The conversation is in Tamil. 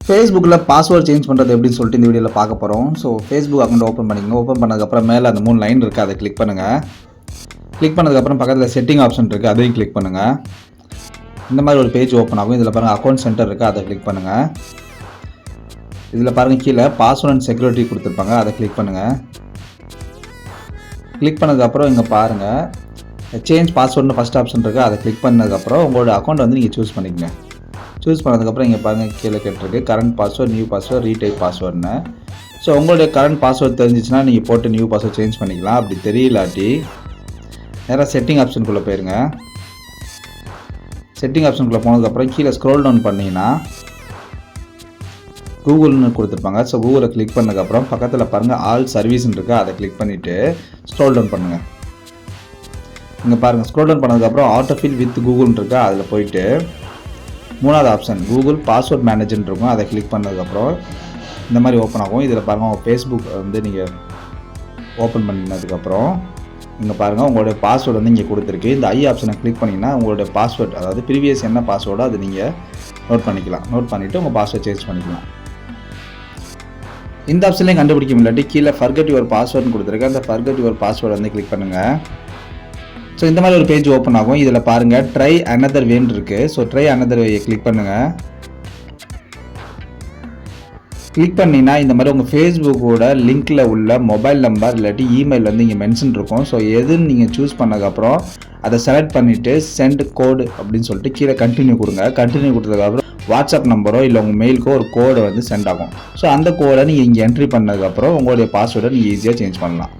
ஃபேஸ்புக்கில் பாஸ்வேர்ட் சேஞ்ச் பண்ணுறது எப்படின்னு சொல்லிட்டு இந்த வீடியோவில் பார்க்க போகிறோம். ஸோ ஃபேஸ்புக் அக்கௌண்ட் ஓப்பன் பண்ணிக்கோங்க. ஓப்பன் பண்ணதுக்கப்புறம் மேலே அந்த 3 லைன் இருக்குது, அதை கிளிக் பண்ணுங்கள். கிளிக் பண்ணதுக்கப்புறம் பக்கத்தில் செட்டிங் ஆப்ஷன் இருக்குது, அதையும் கிளிக் பண்ணுங்கள். இந்த மாதிரி ஒரு பேஜ் ஓப்பன் ஆகும். இதில் பாருங்கள் அக்கௌண்ட் சென்டர் இருக்குது, அதை கிளிக் பண்ணுங்கள். இதில் பாருங்கள் கீழே பாஸ்வேர்ட் அண்ட் செக்யூரிட்டி கொடுத்துருப்பாங்க, அதை கிளிக் பண்ணுங்கள். கிளிக் பண்ணதுக்கப்புறம் இங்கே பாருங்கள் சேஞ்ச் பாஸ்வேர்டுன்னு ஃபஸ்ட் ஆப்ஷன் இருக்குது, அதை கிளிக் பண்ணதுக்கப்புறம் உங்களோட அக்கௌண்ட் வந்து நீங்கள் சூஸ் பண்ணிக்கங்க. சூஸ் பண்ணதுக்கப்புறம் இங்கே பாருங்கள் கீழே கேட்டிருக்கு current password, new password, retype பாஸ்வேர்டுன்னு. ஸோ உங்களுடைய கரண்ட் பாஸ்வேர்ட் தெரிஞ்சிச்சுன்னா நீங்கள் போட்டு நியூ பாஸ்வேர்ட் சேஞ்ச் பண்ணிக்கலாம். அப்படி தெரியலாட்டி நேராக செட்டிங் ஆப்ஷனுக்குள்ளே போயிருங்க. செட்டிங் ஆப்ஷனுக்குள்ளே போனதுக்கப்புறம் கீழே ஸ்க்ரோல் டவுன் பண்ணிங்கன்னா கூகுள்னு கொடுத்துருப்பாங்க. ஸோ கூகுளை கிளிக் பண்ணதுக்கப்புறம் பக்கத்தில் பாருங்கள் ஆல் சர்வீஸ்ன்னு இருக்குது, அதை கிளிக் பண்ணிவிட்டு ஸ்க்ரோல் டவுன் பண்ணுங்கள். இங்கே பாருங்கள் ஸ்க்ரோல் டவுன் பண்ணதுக்கப்புறம் ஆட்டோஃபில் வித் கூகுள்னு இருக்குது, அதில் போயிட்டு 3வது ஆப்ஷன் கூகுள் பாஸ்வேர்ட் மேனேஜர்னு இருக்கும், அதை கிளிக் பண்ணதுக்கப்புறம் இந்த மாதிரி ஓப்பன் ஆகும். இதில் பாருங்கள் உங்கள் ஃபேஸ்புக் வந்து நீங்கள் ஓப்பன் பண்ணினதுக்கப்புறம் இங்கே பாருங்கள் உங்களுடைய பாஸ்வேர்டு வந்து இங்கே கொடுத்துருக்கு. இந்த ஐ ஆப்ஷனை கிளிக் பண்ணிங்கன்னா உங்களுடைய பாஸ்வேர்டு, அதாவது ப்ரீவியஸ் என்ன பாஸ்வேர்டோ அது நீங்கள் நோட் பண்ணிக்கலாம். நோட் பண்ணிவிட்டு உங்கள் பாஸ்வேர்ட் சேஞ்ச் பண்ணிக்கலாம். இந்த ஆப்ஷன்லேயும் கண்டுபிடிக்க முடியாட்டி கீழே ஃபர்கெட் யுவர் பாஸ்வேர்டுன்னு கொடுத்துருக்கு, அந்த ஃபர்கெட் யுவர் பாஸ்வேர்டு வந்து கிளிக் பண்ணுங்கள். ஸோ இந்த மாதிரி ஒரு பேஜ் ஓப்பன் ஆகும். இதில் பாருங்கள் ட்ரை அனதர் வேன்னு இருக்குது. ஸோ ட்ரை அனதர் வேயை கிளிக் பண்ணுங்கள். கிளிக் பண்ணிங்கன்னா இந்த மாதிரி உங்கள் ஃபேஸ்புக்கோட லிங்க்கில் உள்ள மொபைல் நம்பர் இல்லாட்டி இமெயில் வந்து இங்கே மென்ஷன் இருக்கும். ஸோ எதுன்னு நீங்கள் சூஸ் பண்ணதுக்கப்புறம் அதை செலக்ட் பண்ணிவிட்டு சென்ட் கோடு அப்படின்னு சொல்லிட்டு கீழே கண்டினியூ கொடுங்க. கண்டினியூ கொடுத்ததுக்கப்புறம் வாட்ஸ்அப் நம்பரோ இல்லை உங்கள் மெயிலுக்கோ ஒரு கோடை வந்து சென்ட் ஆகும். ஸோ அந்த கோடை நீங்கள் இங்கே என்ட்ரி பண்ணதுக்கப்புறம் உங்களுடைய பாஸ்வேர்டை நீங்கள் ஈஸியாக சேஞ்ச் பண்ணலாம்.